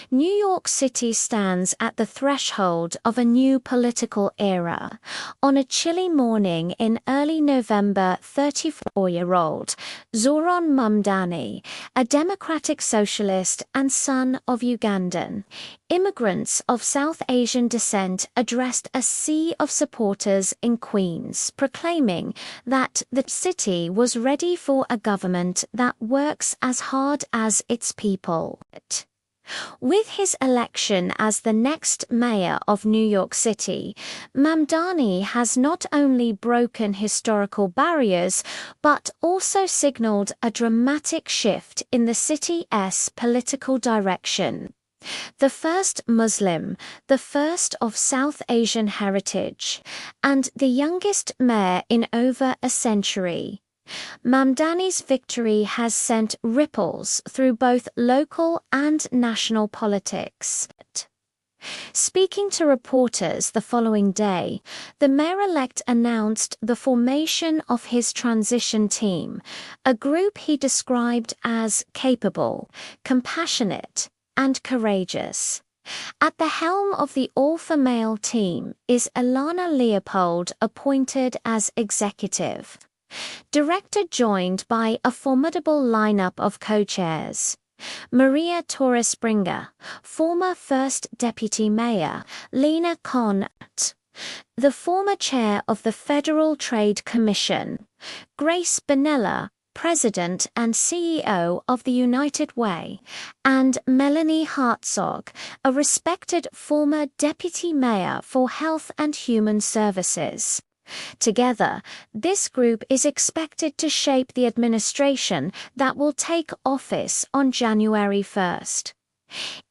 New York City stands at the threshold of a new political era. On a chilly morning in early November, 34-year-old Zohran Mamdani, a democratic socialist and son of Ugandan immigrants of South Asian descent, addressed a sea of supporters in Queens, proclaiming that the city was ready for a government that works as hard as its people. With his election as the next mayor of New York City, Mamdani has not only broken historical barriers but also signaled a dramatic shift in the city's political direction. The first Muslim, the first of South Asian heritage, and the youngest mayor in over a century, Mamdani's victory has sent ripples through both local and national politics. Speaking to reporters the following day, the mayor-elect announced the formation of his transition team, a group he described as capable, compassionate, and courageous. At the helm of the all-female team is Ilana Leopold, appointed as executive director, joined by a formidable lineup of co-chairs: Maria Torres Springer, former first deputy mayor; Lena Kohn, the former chair of the Federal Trade Commission; Grace Bonella, president and CEO of the United Way; and Melanie Hartzog, a respected former deputy mayor for Health and Human Services. Together, this group is expected to shape the administration that will take office on January 1st.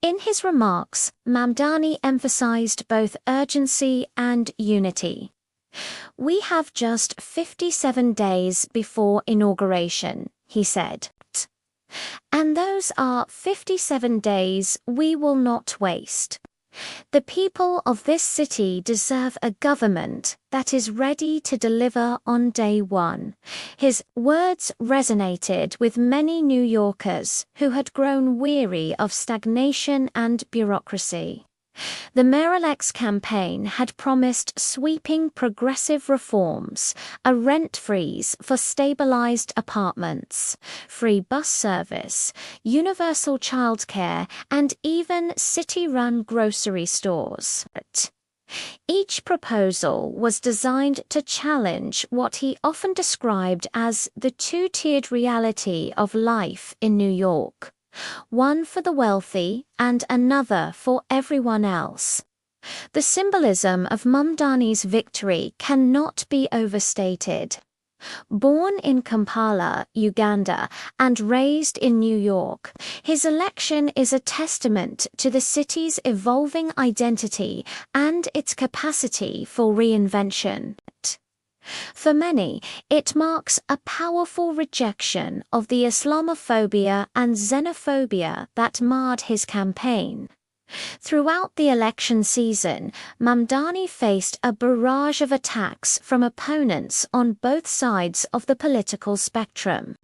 In his remarks, Mamdani emphasized both urgency and unity. "We have just 57 days before inauguration," he said. "And those are 57 days we will not waste. The people of this city deserve a government that is ready to deliver on day one." His words resonated with many New Yorkers who had grown weary of stagnation and bureaucracy. The mayor-elect's campaign had promised sweeping progressive reforms: a rent freeze for stabilized apartments, free bus service, universal childcare, and even city-run grocery stores. Each proposal was designed to challenge what he often described as the two-tiered reality of life in New York: one for the wealthy and another for everyone else. The symbolism of Mamdani's victory cannot be overstated. Born in Kampala, Uganda, and raised in New York, his election is a testament to the city's evolving identity and its capacity for reinvention. For many, it marks a powerful rejection of the Islamophobia and xenophobia that marred his campaign. Throughout the election season, Mamdani faced a barrage of attacks from opponents on both sides of the political spectrum.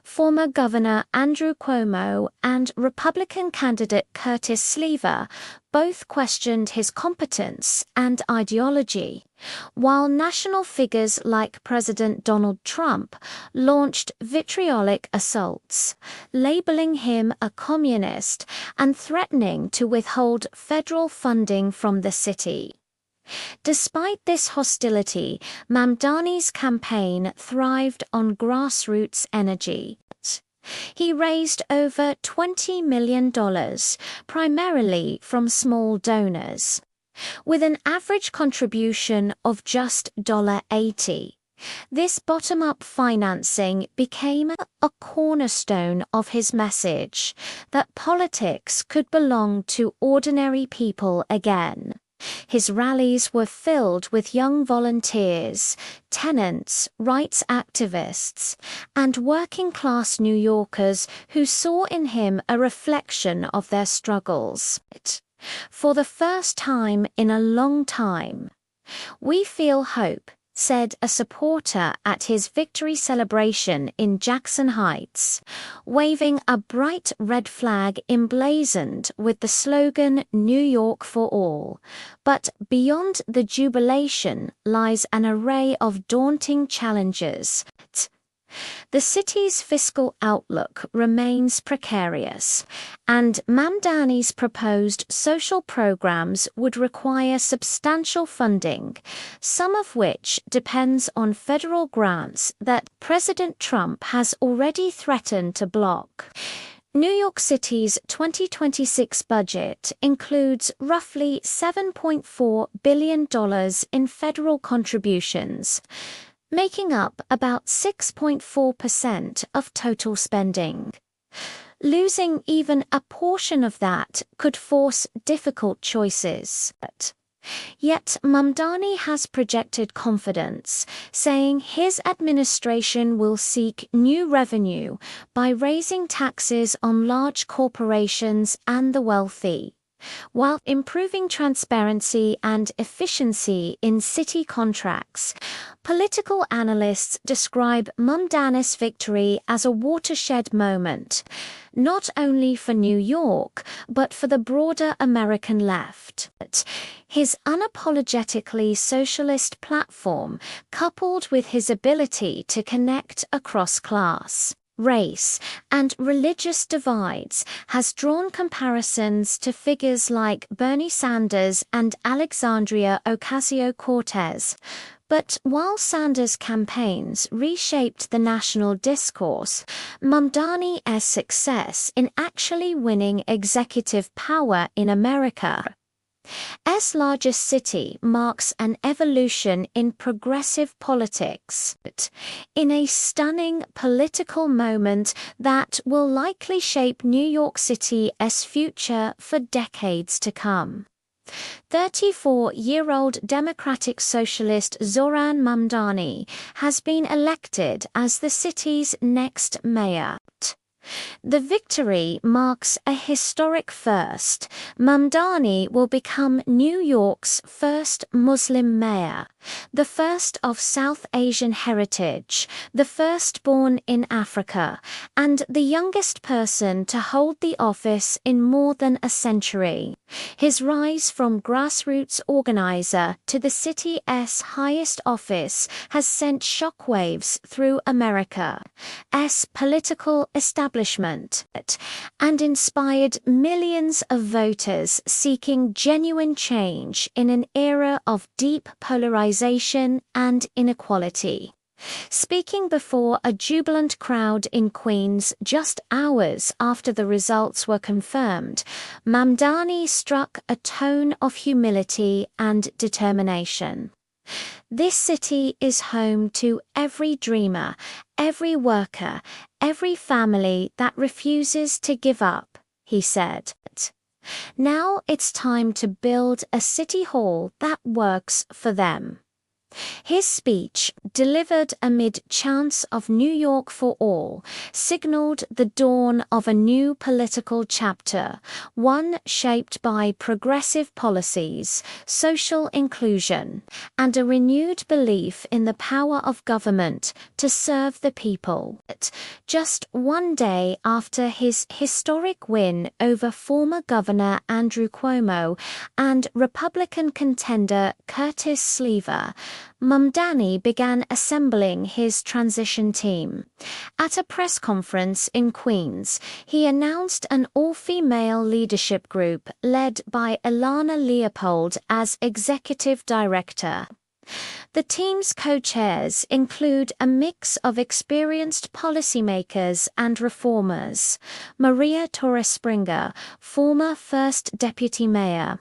Former Governor Andrew Cuomo and Republican candidate Curtis Sliwa both questioned his competence and ideology, while national figures like President Donald Trump launched vitriolic assaults, labeling him a communist and threatening to withhold federal funding from the city. Despite this hostility, Mamdani's campaign thrived on grassroots energy. He raised over $20 million, primarily from small donors. With an average contribution of just $80, this bottom-up financing became a cornerstone of his message that politics could belong to ordinary people again. His rallies were filled with young volunteers, tenants, rights activists, and working-class New Yorkers who saw in him a reflection of their struggles. For the first time in a long time, "We feel hope," said a supporter at his victory celebration in Jackson Heights, waving a bright red flag emblazoned with the slogan "New York for All." But beyond the jubilation lies an array of daunting challenges. The city's fiscal outlook remains precarious, and Mamdani's proposed social programs would require substantial funding, some of which depends on federal grants that President Trump has already threatened to block. New York City's 2026 budget includes roughly $7.4 billion in federal contributions, making up about 6.4% of total spending. Losing even a portion of that could force difficult choices. Yet Mamdani has projected confidence, saying his administration will seek new revenue by raising taxes on large corporations and the wealthy, while improving transparency and efficiency in city contracts. Political analysts describe Mamdani's victory as a watershed moment, not only for New York, but for the broader American left. His unapologetically socialist platform, coupled with his ability to connect across class, race, and religious divides, has drawn comparisons to figures like Bernie Sanders and Alexandria Ocasio-Cortez. But while Sanders' campaigns reshaped the national discourse, Mamdani's success in actually winning executive power in America's largest city marks an evolution in progressive politics, in a stunning political moment that will likely shape New York City's future for decades to come. 34-year-old Democratic Socialist Zohran Mamdani has been elected as the city's next mayor. The victory marks a historic first. Mamdani will become New York's first Muslim mayor, the first of South Asian heritage, the firstborn in Africa, and the youngest person to hold the office in more than a century. His rise from grassroots organizer to the city's highest office has sent shockwaves through America's political establishment and inspired millions of voters seeking genuine change in an era of deep polarization and inequality. Speaking before a jubilant crowd in Queens just hours after the results were confirmed, Mamdani struck a tone of humility and determination. "This city is home to every dreamer, every worker, every family that refuses to give up," he said. "Now it's time to build a city hall that works for them." His speech, delivered amid chants of New York for All, signaled the dawn of a new political chapter, one shaped by progressive policies, social inclusion, and a renewed belief in the power of government to serve the people. Just one day after his historic win over former Governor Andrew Cuomo and Republican contender Curtis Sliwa, Mamdani began assembling his transition team. At a press conference in Queens, he announced an all-female leadership group led by Ilana Leopold as executive director. The team's co-chairs include a mix of experienced policymakers and reformers: Maria Torres Springer, former First Deputy Mayor,